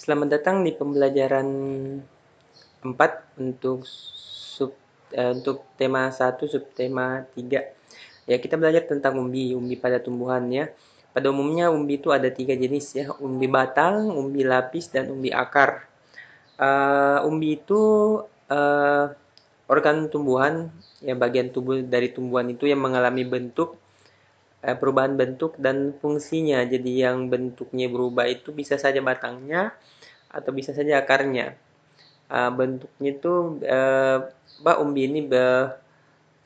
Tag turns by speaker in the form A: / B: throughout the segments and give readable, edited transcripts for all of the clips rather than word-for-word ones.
A: Selamat datang di pembelajaran 4 untuk tema 1 subtema 3. Ya, kita belajar tentang umbi pada tumbuhan ya. Pada umumnya umbi itu ada 3 jenis ya, umbi batang, umbi lapis, dan umbi akar. Umbi itu uh, organ tumbuhan, ya bagian tubuh dari tumbuhan itu yang mengalami perubahan bentuk dan fungsinya. Jadi yang bentuknya berubah itu bisa saja batangnya atau bisa saja akarnya. Bentuknya itu umbi ini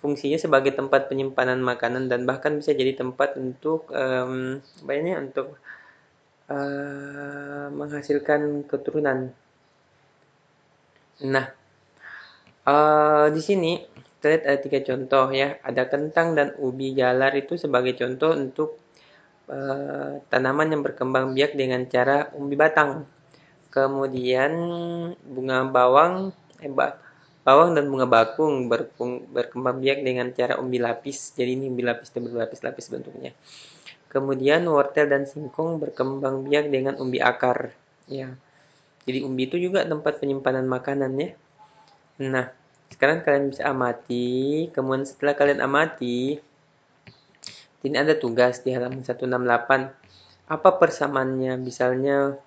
A: fungsinya sebagai tempat penyimpanan makanan dan bahkan bisa jadi tempat untuk banyak untuk menghasilkan keturunan. Nah, di sini kita lihat ada 3 contoh ya. Ada kentang dan ubi jalar itu sebagai contoh untuk tanaman yang berkembang biak dengan cara umbi batang. Kemudian bunga bawang dan bunga bakung berkembang biak dengan cara umbi lapis. Jadi ini umbi lapis dan berlapis-lapis bentuknya. Kemudian wortel dan singkong berkembang biak dengan umbi akar. Ya. Jadi umbi itu juga tempat penyimpanan makanan ya. Nah, sekarang kalian bisa amati. Kemudian setelah kalian amati, ini ada tugas di halaman 168. Apa persamaannya? Misalnya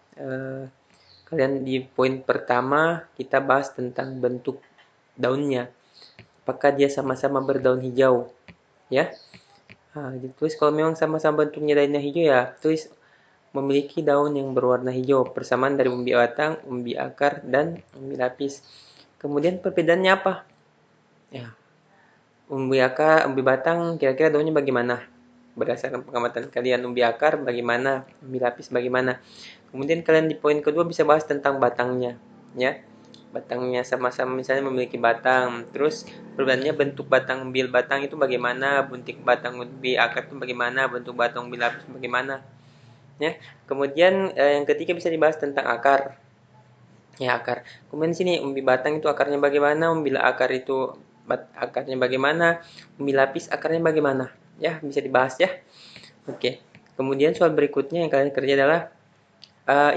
A: kalian di poin pertama kita bahas tentang bentuk daunnya. Apakah dia sama-sama berdaun hijau? Ya. Ditulis kalau memang sama-sama bentuknya daunnya hijau ya, tulis memiliki daun yang berwarna hijau. Persamaan dari umbi batang, umbi akar, dan umbi lapis. Kemudian perbedaannya apa? Ya, umbi akar, umbi batang, kira-kira daunnya bagaimana? Berdasarkan pengamatan kalian, umbi akar bagaimana? Umbi lapis bagaimana? Kemudian kalian di poin kedua bisa bahas tentang batangnya, ya. Batangnya sama-sama misalnya memiliki batang. Terus perbedaannya bentuk batang umbi batang itu bagaimana? Bentuk batang umbi akar itu bagaimana? Bentuk batang umbi lapis bagaimana? Ya. Kemudian yang ketiga bisa dibahas tentang akar. Ya, akar. Kemudian sini umbi batang itu akarnya bagaimana? Umbi akar itu akarnya bagaimana? Umbi lapis akarnya bagaimana? Ya, bisa dibahas ya. Oke. Kemudian soal berikutnya yang kalian kerja adalah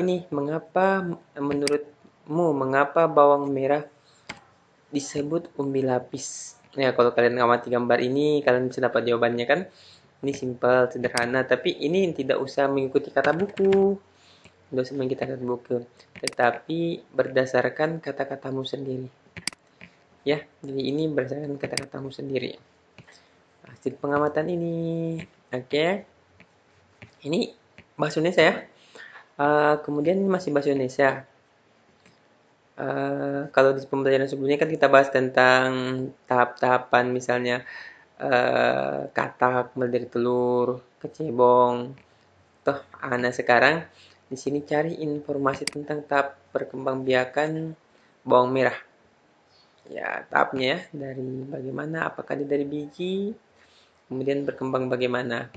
A: ini mengapa bawang merah disebut umbi lapis? Ya, kalau kalian ngamati gambar ini, kalian bisa dapat jawabannya kan? Ini simpel, sederhana, tapi ini tidak usah mengikuti kata buku. Tidak usah mengikuti kata buku, tetapi berdasarkan kata-katamu sendiri. Ya, jadi ini berdasarkan kata-katamu sendiri. Hasil pengamatan ini. Oke. Ini bahasa Indonesia ya. Kemudian masih bahasa Indonesia. Kalau di pembelajaran sebelumnya kan kita bahas tentang tahap-tahapan misalnya katak, mulai dari telur, kecebong. Nah sekarang di sini cari informasi tentang tahap perkembangbiakan bawang merah. Ya, tahapnya ya, dari bagaimana, apakah dia dari biji, kemudian berkembang bagaimana.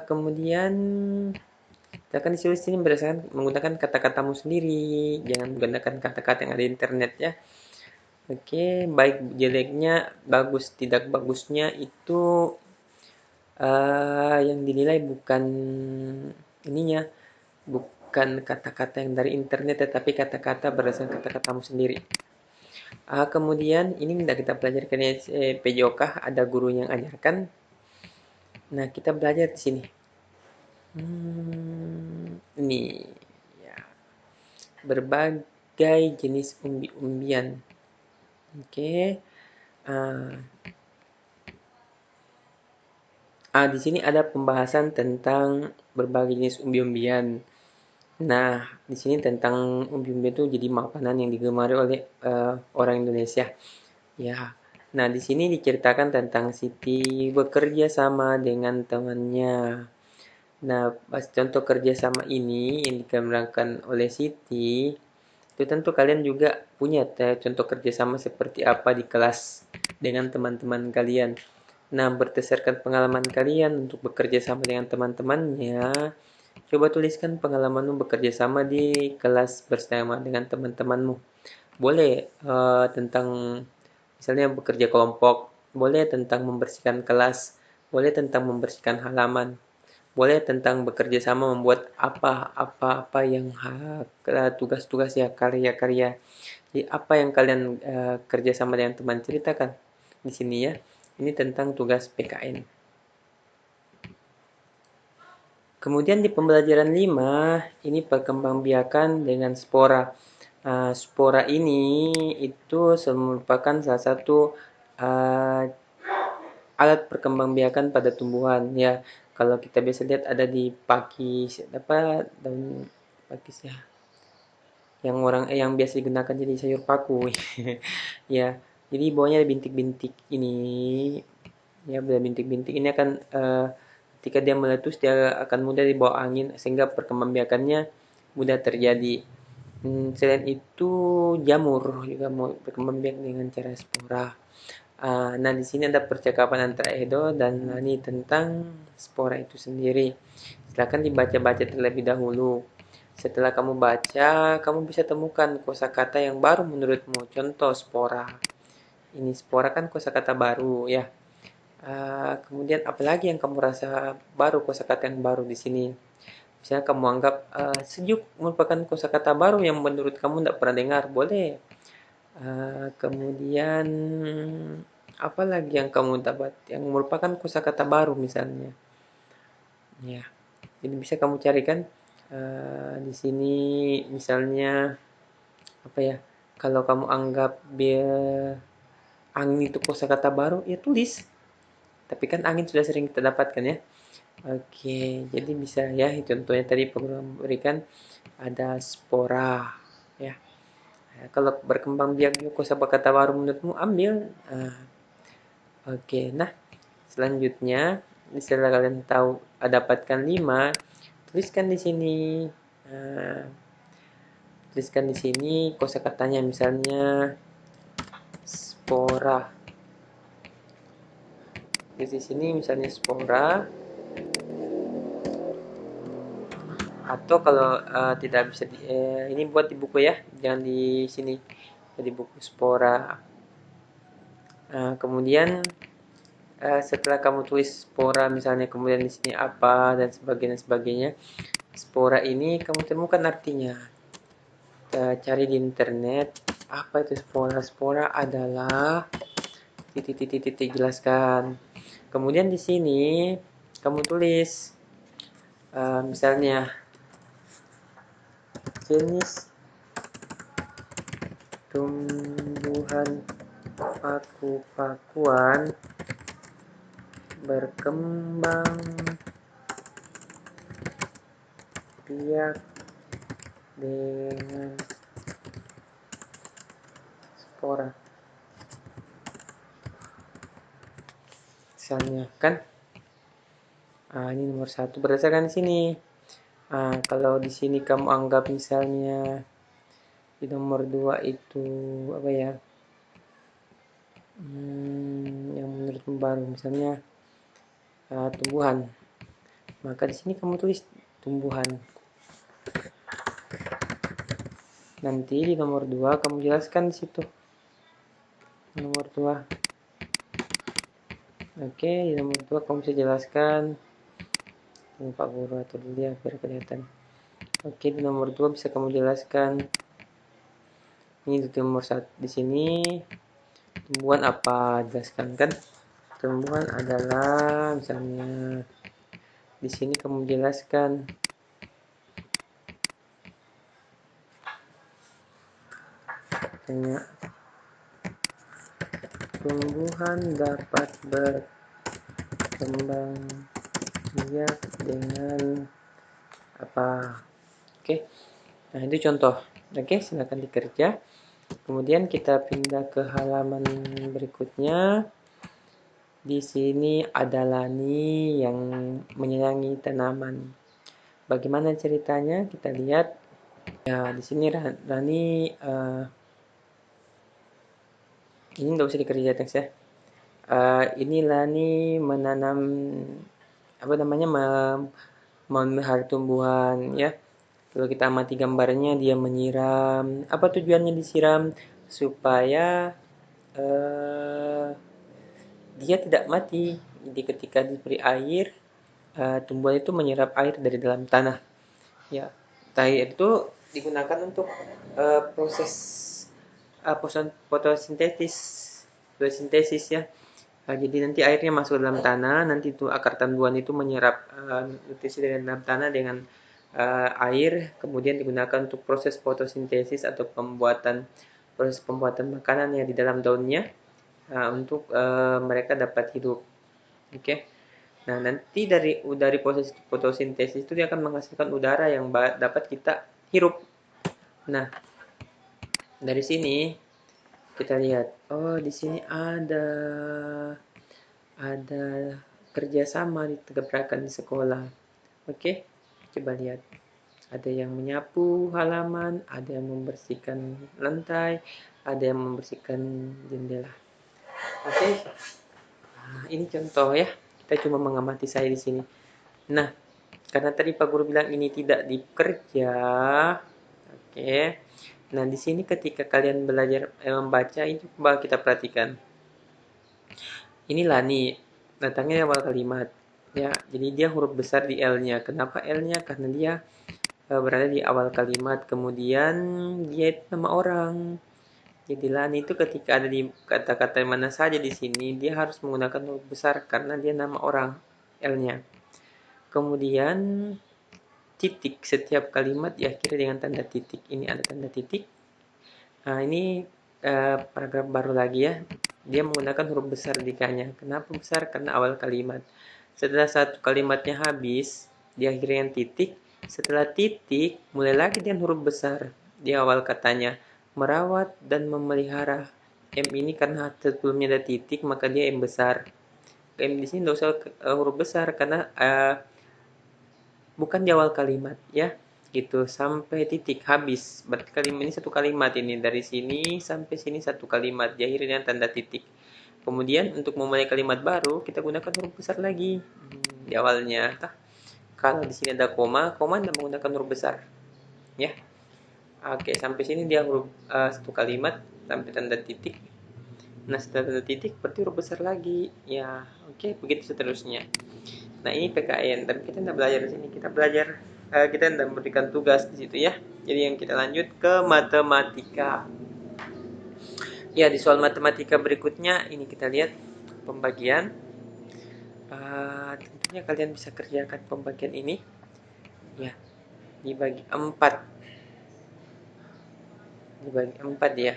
A: Kemudian kita akan disuruh sini berdasarkan menggunakan kata-katamu sendiri, jangan menggunakan kata-kata yang ada di internet ya. Oke, baik jeleknya, bagus tidak bagusnya itu yang dinilai bukan ininya, bukan kata-kata yang dari internet, tetapi kata-kata berdasarkan kata-katamu sendiri. Kemudian ini tidak kita pelajari di PJOK, ada guru yang ajarkan. Nah, kita belajar di sini. Ini ya, berbagai jenis umbi-umbian. Oke. Di sini ada pembahasan tentang berbagai jenis umbi-umbian. Nah, di sini tentang umbi-umbian itu jadi makanan yang digemari oleh orang Indonesia. Ya. Nah, di sini diceritakan tentang Siti bekerja sama dengan temannya. Nah, contoh kerjasama ini yang dikembangkan oleh Siti, itu tentu kalian juga punya contoh kerjasama seperti apa di kelas dengan teman-teman kalian. Nah, berdasarkan pengalaman kalian untuk bekerja sama dengan teman-temannya, coba tuliskan pengalamanmu bekerja sama di kelas bersama dengan teman-temanmu. Boleh tentang misalnya bekerja kelompok, boleh tentang membersihkan kelas, boleh tentang membersihkan halaman, boleh tentang bekerja sama membuat apa yang tugas-tugas ya, karya-karya. Jadi apa yang kalian kerja sama dengan teman, ceritakan di sini ya. Ini tentang tugas PKN. Kemudian di pembelajaran 5 ini perkembangbiakan dengan spora. Spora ini itu merupakan salah satu uh, alat perkembangbiakan pada tumbuhan ya. Kalau kita bisa lihat ada di pakis apa daun pakis ya. Yang biasa digunakan jadi sayur paku. Ya. Jadi bawahnya ada bintik-bintik ini. Ya, ada bintik-bintik ini akan ketika dia meletus dia akan mudah dibawa angin sehingga perkembangbiakannya mudah terjadi. Selain itu jamur juga mau berkembang biak dengan cara spora. Nah, di sini ada percakapan antara Edo dan Lani tentang spora itu sendiri. Silakan dibaca-baca terlebih dahulu. Setelah kamu baca, kamu bisa temukan kosakata yang baru menurutmu. Contoh spora. Ini spora kan kosakata baru ya. Kemudian apalagi yang kamu rasa baru, kosakata yang baru di sini? Misalnya kamu anggap sejuk merupakan kosakata baru yang menurut kamu tidak pernah dengar, boleh. Kemudian apa lagi yang kamu dapat yang merupakan kosakata baru misalnya? Ya, jadi bisa kamu carikan di sini misalnya apa ya? Kalau kamu anggap angin itu kosakata baru, ya tulis. Tapi kan angin sudah sering kita dapatkan ya. Oke, jadi bisa ya. Contohnya tadi program berikan ada spora ya. Kalau berkembang biak kosakata baru menurutmu ambil. Oke, nah selanjutnya setelah kalian tahu dapatkan 5, tuliskan di sini. Nah, tuliskan di sini kosakatanya misalnya spora. Di sini misalnya spora. Atau kalau tidak bisa ini buat di buku ya, jangan di sini, di buku spora. Kemudian setelah kamu tulis spora misalnya, kemudian di sini apa dan sebagainya, spora ini kamu temukan artinya. Cari di internet apa itu spora. Spora adalah titik jelaskan. Kemudian di sini kamu tulis misalnya jenis tumbuhan paku-pakuan berkembang biak dengan spora. Misalnya kan ini nomor 1 berdasarkan sini. Kalau di sini kamu anggap misalnya di nomor 2 itu apa ya? Yang menurutmu baru misalnya tumbuhan. Maka di sini kamu tulis tumbuhan. Nanti di nomor 2 kamu jelaskan di situ. Nomor 2. Oke, di nomor 2 kamu bisa jelaskan. Pak Guru atau dulu ya biar kelihatan. Oke, di nomor 2 bisa kamu jelaskan. Ini di nomor 1 di sini tumbuhan apa, jelaskan kan? Tumbuhan adalah misalnya di sini kamu jelaskan katanya tumbuhan dapat berkembang biak dengan apa. Oke. Nah, itu contoh. Oke, silakan dikerja. Kemudian kita pindah ke halaman berikutnya. Di sini ada Lani yang menyayangi tanaman. Bagaimana ceritanya? Kita lihat. Ya, di sini Lani ini nggak usah dikerja teks ya. Ini Lani menanam apa namanya memelihara tumbuhan ya. Kalau kita amati gambarnya dia menyiram. Apa tujuannya disiram? Supaya dia tidak mati. Jadi ketika diberi air tumbuhan itu menyerap air dari dalam tanah. Ya, air itu digunakan untuk proses fotosintesis, fotosintesis ya. Jadi nanti airnya masuk ke dalam tanah, nanti itu akar tumbuhan itu menyerap nutrisi dari dalam tanah dengan air, kemudian digunakan untuk proses fotosintesis atau proses pembuatan makanan yang di dalam daunnya untuk mereka dapat hidup. Oke. Nah, nanti dari proses fotosintesis itu dia akan menghasilkan udara yang dapat kita hirup. Nah, dari sini kita lihat, oh di sini ada kerjasama ditegaprakan di sekolah. Oke, coba lihat. Ada yang menyapu halaman, ada yang membersihkan lantai, ada yang membersihkan jendela. Oke, nah, ini contoh ya. Kita cuma mengamati saya di sini. Nah, karena tadi Pak Guru bilang ini tidak dikerja, oke. Nah, di sini ketika kalian belajar membaca, ini coba kita perhatikan. Inilah nih, datangnya awal kalimat. Ya, jadi dia huruf besar di L-nya. Kenapa L-nya? Karena dia berada di awal kalimat. Kemudian dia itu nama orang. Jadi Lani itu ketika ada di kata-kata mana saja di sini, dia harus menggunakan huruf besar karena dia nama orang, L-nya. Kemudian titik, setiap kalimat diakhiri dengan tanda titik. Ini ada tanda titik. Nah, ini paragraf baru lagi ya. Dia menggunakan huruf besar jikanya. Kenapa besar? Karena awal kalimat. Setelah satu kalimatnya habis, diakhiri dengan titik. Setelah titik, mulai lagi dengan huruf besar. Di awal katanya, merawat dan memelihara. M ini karena sebelumnya ada titik, maka dia M besar. M di sini tidak usah huruf besar, karena bukan di awal kalimat ya. Gitu, sampai titik habis. Berarti kalimat ini satu kalimat ini. Dari sini sampai sini satu kalimat. Diakhiri dengan tanda titik. Kemudian untuk memulai kalimat baru, kita gunakan huruf besar lagi di awalnya. Kalau di sini ada koma, koma tidak menggunakan huruf besar. Ya. Oke, sampai sini dia huruf satu kalimat sampai tanda titik. Nah, setelah tanda titik berarti huruf besar lagi. Ya, oke, begitu seterusnya. Nah, ini PKN, tapi kita tidak belajar di sini. Kita belajar, kita tidak memberikan tugas di situ ya. Jadi yang kita lanjut ke matematika. Ya, di soal matematika berikutnya ini kita lihat pembagian. Tentunya kalian bisa kerjakan pembagian ini. Ya, dibagi 4. Dibagi 4 ya.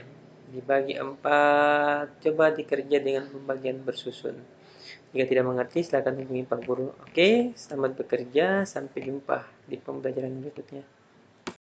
A: Dibagi 4. Coba dikerja dengan pembagian bersusun. Jika tidak mengerti, silakan hubungi Pak Guru. Oke, selamat bekerja. Sampai jumpa di pembelajaran berikutnya.